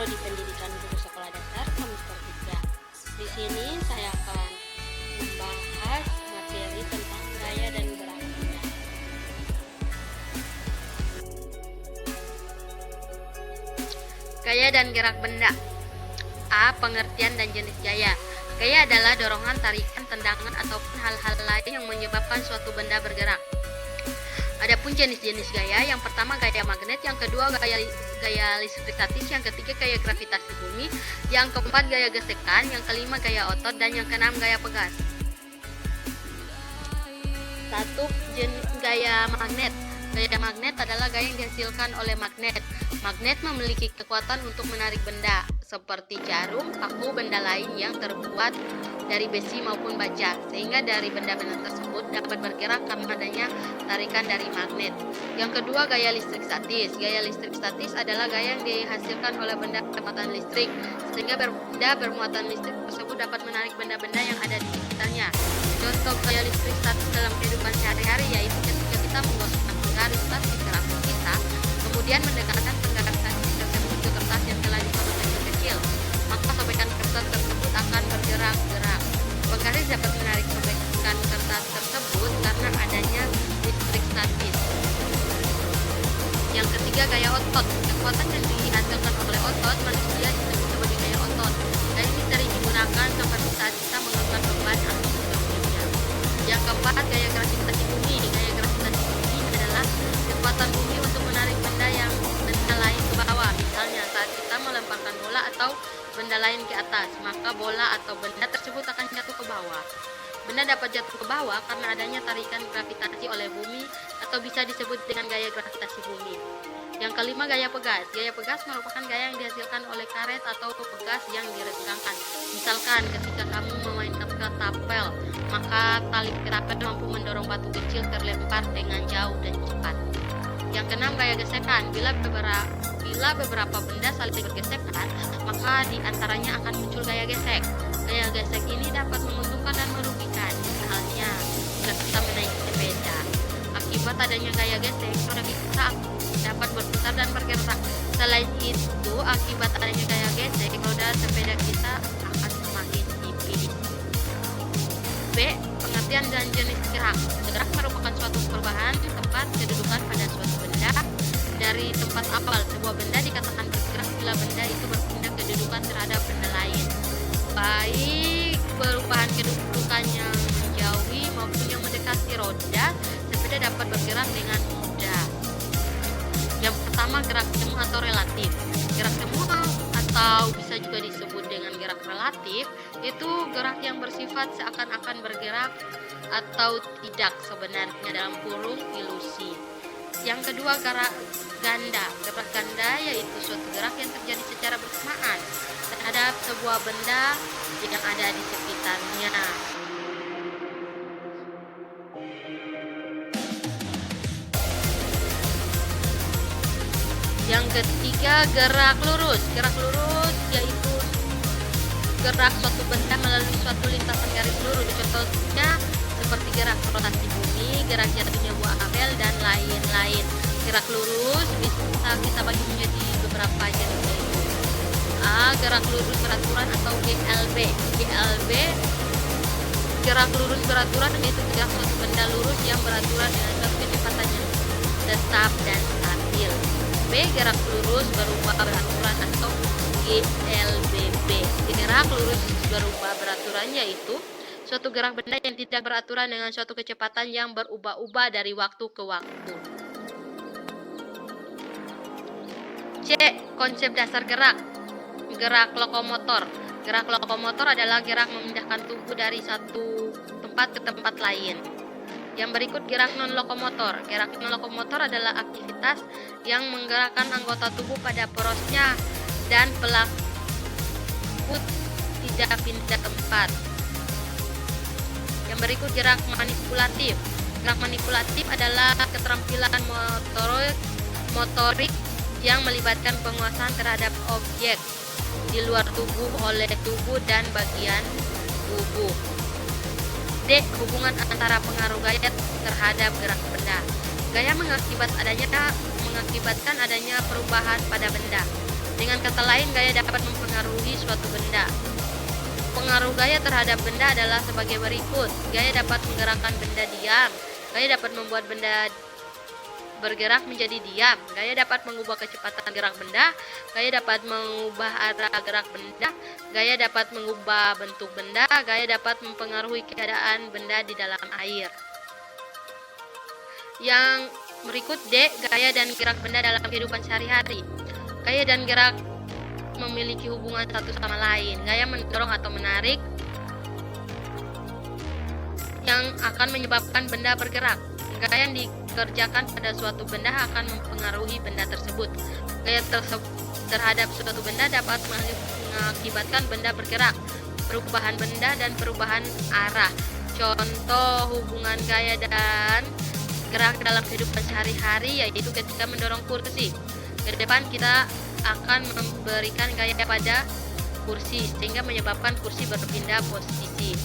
Prodi Pendidikan Guru Sekolah Dasar semester 3. Di sini saya akan membahas materi tentang gaya dan gerak benda. Gaya dan gerak benda. A. Pengertian dan jenis gaya. Gaya adalah dorongan, tarikan, tendangan, ataupun hal-hal lain yang menyebabkan suatu benda bergerak. Adapun jenis-jenis gaya, yang pertama gaya magnet, yang kedua gaya listrik statis, yang ketiga gaya gravitasi bumi, yang keempat gaya gesekan, yang kelima gaya otot, dan yang keenam gaya pegas. 1. Gaya magnet. Gaya magnet adalah gaya yang dihasilkan oleh magnet. Magnet memiliki kekuatan untuk menarik benda, seperti jarum, paku, benda lain yang terbuat dari besi maupun baja, sehingga dari benda-benda tersebut dapat bergerak karena adanya tarikan dari magnet. Yang kedua, gaya listrik statis. Gaya listrik statis adalah gaya yang dihasilkan oleh benda bermuatan listrik, sehingga benda bermuatan listrik tersebut dapat menarik benda-benda yang ada di sekitarnya. Contoh gaya listrik statis dalam kehidupan sehari-hari yaitu ketika kita menggosokkan penggaris statis di kertas kita, kemudian mendekatkan penggaris statis tersebut ke kertas yang telah dipotong kecil, maka sobekan kertas tersebut akan bergerak-gerak. Penggaris dapat menarik sobekan kertas tersebut karena adanya listrik statis. Yang ketiga, gaya otot. Kekuatan yang dihasilkan oleh otot manusia disebut sebagai gaya otot. Gaya ini sering digunakan seperti saat kita mengangkat beban atau sebagainya. Yang keempat, gaya gravitasi bumi. Gaya gravitasi bumi adalah kekuatan bumi untuk menarik benda lain ke bawah. Misalnya saat kita melemparkan bola atau benda lain ke atas, maka bola atau benda tersebut akan jatuh ke bawah. Benda dapat jatuh ke bawah karena adanya tarikan gravitasi oleh bumi atau bisa disebut dengan gaya gravitasi bumi. Yang kelima, gaya pegas. Gaya pegas merupakan gaya yang dihasilkan oleh karet atau pegas yang diregangkan. Misalkan ketika kamu memainkan ketapel, maka tali ketapel mampu mendorong batu kecil terlempar dengan jauh dan cepat. Yang keenam, gaya gesekan. Bila beberapa benda saling bergesekan, maka di antaranya akan muncul gaya gesek. Gaya gesek ini dapat menguntungkan dan merugikan. Misalnya, jika kita menaiki sepeda, akibat adanya gaya gesek, roda kita dapat berputar dan bergerak. Selain itu, akibat adanya gaya gesek, roda sepeda kita akan semakin tipis. B. Pengertian dan jenis gerak. Gerak merupakan suatu perubahan tempat kedudukan pada suatu benda dari tempat awal. Sebuah benda dikatakan bergerak bila benda itu berpindah kedudukan terhadap benda lain, baik perubahan kedudukan yang menjauhi maupun yang mendekati roda. Sepeda dapat bergerak dengan mudah. Yang pertama, gerak semu atau relatif. Gerak semu atau bisa juga disebut dengan gerak relatif, itu gerak yang bersifat seakan-akan bergerak atau tidak sebenarnya, dalam kurung ilusi. Yang kedua, gerak ganda. Gerak ganda yaitu suatu gerak yang terjadi secara bersamaan terhadap sebuah benda yang ada di sekitarnya. Yang ketiga, gerak lurus. Gerak lurus yaitu gerak suatu benda melalui suatu lintasan garis lurus. Contohnya seperti gerak rotasi bumi, gerak jatuhnya buah apel, dan lain-lain. Gerak lurus bisa kita bagi menjadi beberapa jenis yaitu A. Gerak lurus beraturan atau GLB. GLB, gerak lurus beraturan, yaitu gerak suatu benda lurus yang beraturan dengan suatu kecepatan yang tetap dan stabil. B. Gerak lurus berubah beraturan atau GLBB. Gerak lurus berubah beraturan yaitu suatu gerak benda yang tidak beraturan dengan suatu kecepatan yang berubah-ubah dari waktu ke waktu. C. Konsep dasar gerak. Gerak lokomotor. Gerak lokomotor adalah gerak memindahkan tubuh dari satu tempat ke tempat lain. Yang berikut, gerak non-lokomotor. Gerak non-lokomotor adalah aktivitas yang menggerakkan anggota tubuh pada porosnya dan pelaku tidak pindah tempat. Yang berikut, gerak manipulatif. Gerak manipulatif adalah keterampilan motorik yang melibatkan penguasaan terhadap objek di luar tubuh oleh tubuh dan bagian tubuh. D. Hubungan antara pengaruh gaya terhadap gerak benda. Gaya mengakibatkan adanya perubahan pada benda. Dengan kata lain, gaya dapat mempengaruhi suatu benda. Pengaruh gaya terhadap benda adalah sebagai berikut. Gaya dapat menggerakkan benda diam. Gaya dapat membuat benda bergerak menjadi diam. Gaya dapat mengubah kecepatan gerak benda. Gaya dapat mengubah arah gerak benda. Gaya dapat mengubah bentuk benda. Gaya dapat mempengaruhi keadaan benda di dalam air. Yang berikut D, gaya dan gerak benda dalam kehidupan sehari-hari. Gaya dan gerak memiliki hubungan satu sama lain. Gaya mendorong atau menarik yang akan menyebabkan benda bergerak. Gaya yang dikerjakan pada suatu benda akan mempengaruhi benda tersebut. Gaya terhadap suatu benda dapat mengakibatkan benda bergerak, perubahan benda dan perubahan arah. Contoh hubungan gaya dan gerak dalam kehidupan sehari-hari yaitu ketika mendorong kursi. Ke depan kita akan memberikan gaya pada kursi sehingga menyebabkan kursi berpindah posisi.